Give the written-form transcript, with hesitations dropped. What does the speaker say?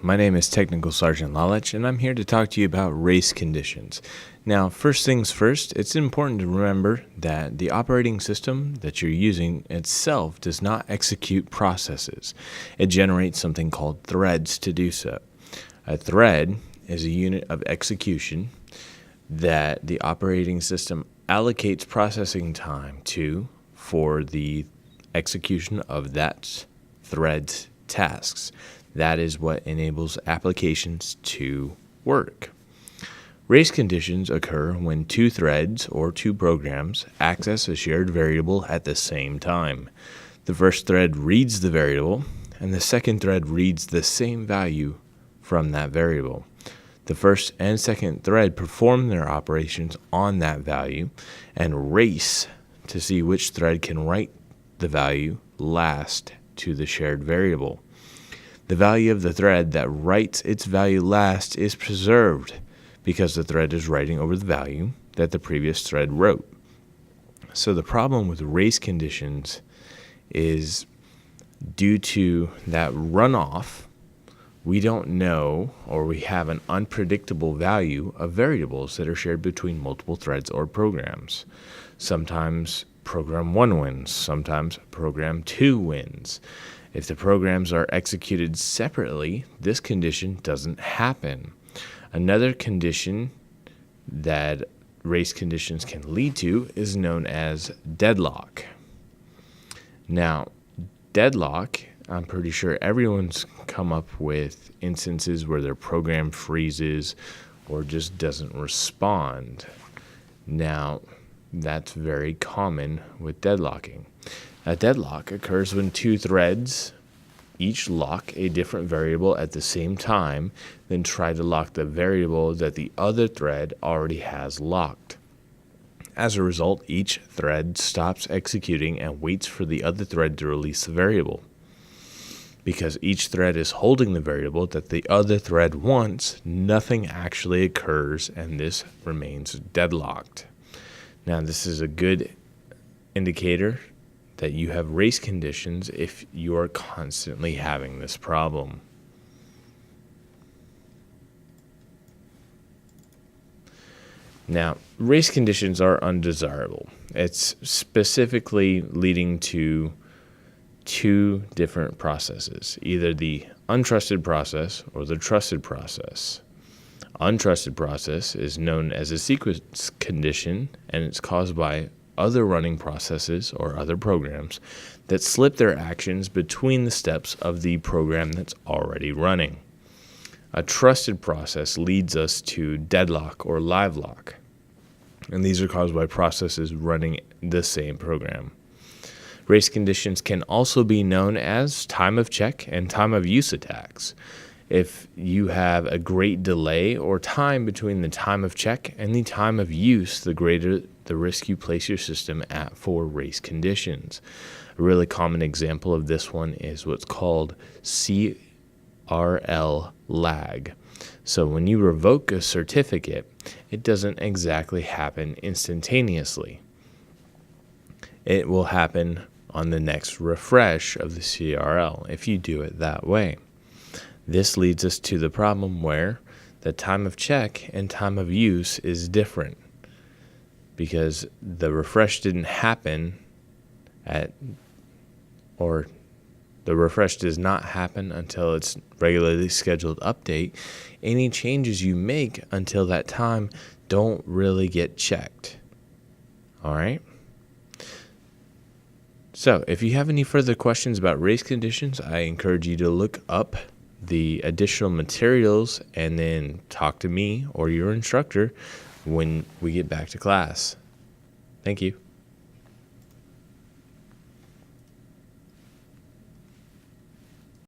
My name is Technical Sergeant Lalich, and I'm here to talk to you about race conditions. Now, first things first, it's important to remember that the operating system that you're using itself does not execute processes. It generates something called threads to do so. A thread is a unit of execution that the operating system allocates processing time to for the execution of that thread's tasks. That is what enables applications to work. Race conditions occur when two threads or two programs access a shared variable at the same time. The first thread reads the variable, and the second thread reads the same value from that variable. The first and second thread perform their operations on that value and race to see which thread can write the value last to the shared variable. The value of the thread that writes its value last is preserved because the thread is writing over the value that the previous thread wrote. So the problem with race conditions is due to that runoff, we don't know, or we have an unpredictable value of variables that are shared between multiple threads or programs. Sometimes program 1 wins, sometimes program 2 wins. If the programs are executed separately, this condition doesn't happen. Another condition that race conditions can lead to is known as deadlock. Now, deadlock, I'm pretty sure everyone's come up with instances where their program freezes or just doesn't respond. Now, that's very common with deadlocking. A deadlock occurs when two threads each lock a different variable at the same time, then try to lock the variable that the other thread already has locked. As a result, each thread stops executing and waits for the other thread to release the variable. Because each thread is holding the variable that the other thread wants, nothing actually occurs, and this remains deadlocked. Now, this is a good indicator that you have race conditions if you are constantly having this problem. Now, race conditions are undesirable. It's specifically leading to two different processes, either the untrusted process or the trusted process. Untrusted process is known as a sequence condition, and it's caused by other running processes or other programs that slip their actions between the steps of the program that's already running. A trusted process leads us to deadlock or live lock, and these are caused by processes running the same program. Race conditions can also be known as time of check and time of use attacks. If you have a great delay or time between the time of check and the time of use, the greater the risk you place your system at for race conditions. A really common example of this one is what's called CRL lag. So when you revoke a certificate, it doesn't exactly happen instantaneously. It will happen on the next refresh of the CRL if you do it that way. This leads us to the problem where the time of check and time of use is different because the refresh didn't happen the refresh does not happen until its regularly scheduled update. Any changes you make until that time don't really get checked. All right? So if you have any further questions about race conditions, I encourage you to look up the additional materials and then talk to me or your instructor when we get back to class. Thank you.